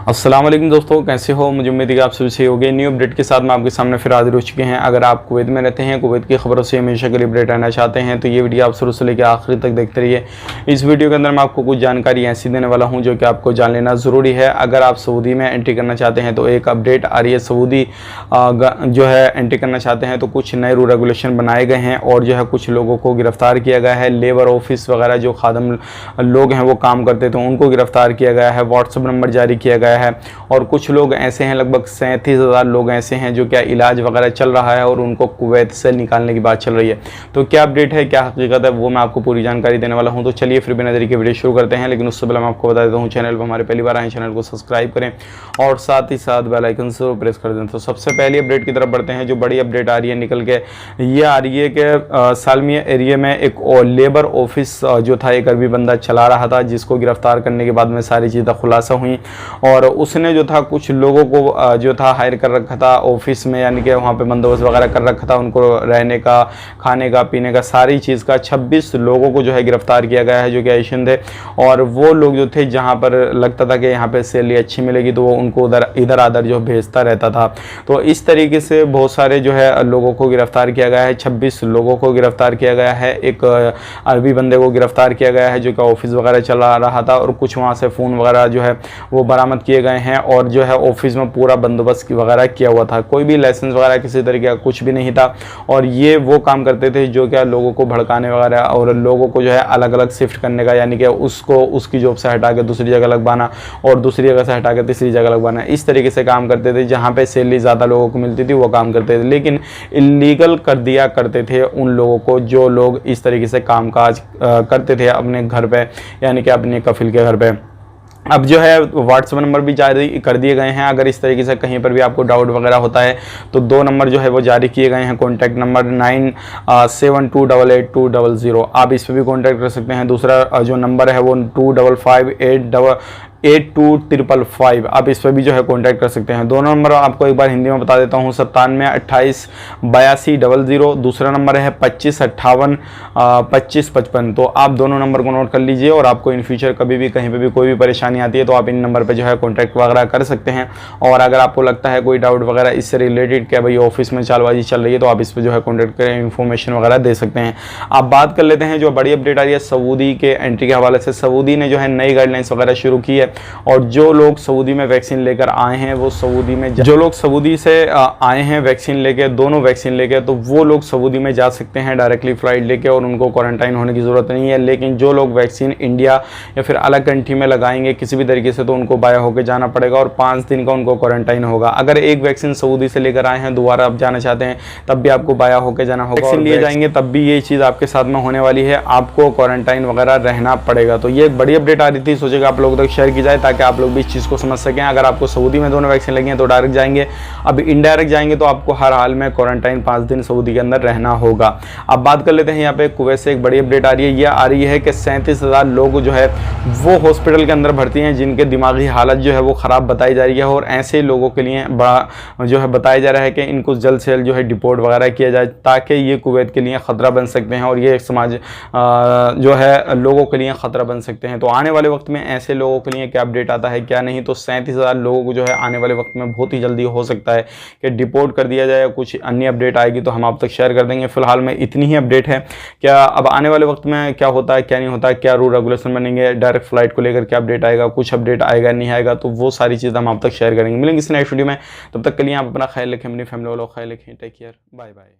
अस्सलाम वालेकुम दोस्तों, कैसे हो। मुझे उम्मीद है कि आप सभी सही होंगे। न्यू अपडेट के साथ मैं आपके सामने फिर हाजिर हो चुके हैं। अगर आप कुवैत में रहते हैं, कुवैत की खबरों से हमेशा के लिए अपडेट रहना चाहते हैं तो ये वीडियो आप शुरू से लेकर आखिर तक देखते रहिए। इस वीडियो के अंदर मैं आपको कुछ जानकारी ऐसी देने वाला हूँ जो कि आपको जान लेना ज़रूरी है। अगर आप सऊदी में एंट्री करना चाहते हैं तो एक अपडेट आ रही है। सऊदी जो है एंट्री करना चाहते हैं तो कुछ नए रूल रेगुलेशन बनाए गए हैं और जो है कुछ लोगों को गिरफ्तार किया गया है। लेबर ऑफिस वगैरह जो खादम लोग हैं वो काम करते थे उनको गिरफ्तार किया गया है। व्हाट्सएप नंबर जारी किया गया है और कुछ लोग ऐसे हैं, लगभग 37,000 लोग ऐसे हैं जो क्या इलाज वगैरह चल रहा है और उनको कुवैत से निकालने की बात चल रही है। तो क्या अपडेट है, क्या हकीकत है, वो मैं आपको पूरी जानकारी देने वाला हूं। तो चलिए फिर बिना देरी के वीडियो शुरू करते हैं। लेकिन उससे पहले मैं आपको बता देता हूँ, चैनल पर हमारे पहली बार आए चैनल को सब्सक्राइब करें और साथ ही साथ बेल आइकन से प्रेस कर दें। तो सबसे पहली अपडेट की तरफ बढ़ते हैं। जो बड़ी अपडेट आ रही है निकल के, ये आ रही है कि सालमिया एरिया में एक लेबर ऑफिस जो था एक अरबी बंदा चला रहा था, जिसको गिरफ्तार करने के बाद में सारी चीज़ें खुलासा हुई और उसने जो था कुछ लोगों को जो था हायर कर रखा था ऑफिस में, यानी कि वहाँ पे बंदोबस्त वगैरह कर रखा था, उनको रहने का, खाने का, पीने का, सारी चीज़ का। 26 लोगों को जो है गिरफ्तार किया गया है जो कि एशियन थे और वो लोग जो थे जहाँ पर लगता था कि यहाँ पे सैलरी अच्छी मिलेगी तो वो उनको इधर आधर जो भेजता रहता था। तो इस तरीके से बहुत सारे जो है लोगों को गिरफ्तार किया गया है। 26 लोगों को गिरफ्तार किया गया है। एक अरबी बंदे को गिरफ्तार किया गया है जो कि ऑफिस वगैरह चला रहा था और कुछ वहाँ से फ़ोन वगैरह जो है वो बरामद किए गए हैं और जो है ऑफिस में पूरा बंदोबस्त वगैरह किया हुआ था। कोई भी लाइसेंस वगैरह किसी तरीके का कुछ भी नहीं था और ये वो काम करते थे जो क्या लोगों को भड़काने वगैरह और लोगों को जो है अलग अलग शिफ्ट करने का, यानी कि उसको उसकी जॉब से हटा के दूसरी जगह लगवाना और दूसरी जगह से हटा के तीसरी जगह लगवाना, इस तरीके से काम करते थे। जहाँ पे सैलरी ज़्यादा लोगों को मिलती थी वो काम करते थे, लेकिन इलीगल कर दिया करते थे उन लोगों को जो लोग इस तरीके से कामकाज करते थे अपने घर पे, यानी कि अपने कफिल के घर पे। अब जो है व्हाट्सएप नंबर भी जारी कर दिए गए हैं। अगर इस तरीके से कहीं पर भी आपको डाउट वगैरह होता है तो 2 नंबर जो है वो जारी किए गए हैं। कॉन्टैक्ट नंबर 97288200, आप इस पर भी कॉन्टैक्ट कर सकते हैं। दूसरा जो नंबर है वो 25588255, आप इस पर भी जो है कॉन्टैक्ट कर सकते हैं। दोनों नंबर आपको एक बार हिंदी में बता देता हूँ। 97288200, दूसरा नंबर है 25582555। तो आप दोनों नंबर को नोट कर लीजिए और आपको इन फ्यूचर कभी भी कहीं पर भी कोई भी परेशानी आती है तो आप इन नंबर पर जो है कॉन्टैक्ट वगैरह कर सकते हैं। और अगर आपको लगता है कोई डाउट वगैरह इससे रिलेटेड क्या भाई ऑफिस में चालबाजी चल रही है तो आप इस पर जो है कॉन्टैक्ट करें, इन्फॉर्मेशन वगैरह दे सकते हैं। आप बात कर लेते हैं जो बड़ी अपडेट आ रही है सऊदी के एंट्री के हवाले से। सऊदी ने जो है नई गाइडलाइंस वगैरह शुरू की है और जो लोग सऊदी में वैक्सीन लेकर आए हैं वो सऊदी में जो लोग सऊदी से आए हैं वैक्सीन लेके, दोनों वैक्सीन लेके, तो वो लोग सऊदी में जा सकते हैं डायरेक्टली फ्लाइट लेके और उनको क्वारंटाइन होने की ज़रूरत नहीं है। लेकिन जो लोग वैक्सीन इंडिया या फिर अलग कंट्री में लगाएंगे किसी भी तरीके से तो उनको बाया होकर जाना पड़ेगा और 5 दिन का उनको क्वारंटाइन होगा। अगर एक वैक्सीन सऊदी से लेकर आए हैं, दोबारा आप जाना चाहते हैं, तब भी आपको बाया होकर जाना होगा। वैक्सीन लिए जाएंगे तब भी ये चीज़ आपके साथ में होने वाली है, आपको क्वारंटाइन वगैरह रहना पड़ेगा। तो ये एक बड़ी अपडेट आ रही थी, सोचेगा आप लोगों तक शेयर की जाए ताकि आप लोग भी इस चीज़ को समझ सकें। अगर आपको सऊदी में दोनों वैक्सीन लगी हैं तो डायरेक्ट जाएंगे, अब इनडायरेक्ट जाएंगे तो आपको हर हाल में क्वारंटाइन 5 दिन सऊदी के अंदर रहना होगा। अब बात कर लेते हैं यहाँ पे कुवैत से एक बड़ी अपडेट आ रही है। यह आ रही है कि 37,000 लोग जो है वो हॉस्पिटल के अंदर भर्ती हैं जिनके दिमागी हालत जो है वो ख़राब बताई जा रही है और ऐसे लोगों के लिए बड़ा जो है बताया जा रहा है कि इनको जल्द से जल्द जो है डिपोर्ट वगैरह किया जाए ताकि ये कुवैत के लिए ख़तरा बन सकते हैं और ये समाज जो है लोगों के लिए ख़तरा बन सकते हैं। तो आने वाले वक्त में ऐसे लोगों के लिए क्या अपडेट आता है क्या नहीं, तो 37,000 लोगों को जो है आने वाले वक्त में बहुत ही जल्दी हो सकता है कि डिपोर्ट कर दिया जाए। कुछ अन्य अपडेट आएगी तो हम आप तक शेयर कर देंगे। फिलहाल में इतनी ही अपडेट है। क्या अब आने वाले वक्त में क्या होता है क्या नहीं होता है, क्या रूल रेगुलेशन बनेंगे, डायरेक्ट फ्लाइट को लेकर क्या अपडेट आएगा, कुछ अपडेट आएगा नहीं आएगा, तो वो सारी चीज़ हम आप तक शेयर करेंगे। मिलेंगे इस नेक्स्ट वीडियो में, तब तक के लिए आप अपना ख्याल रखें, अपनी फैमिली वालों का ख्याल रखें। Take care, bye bye.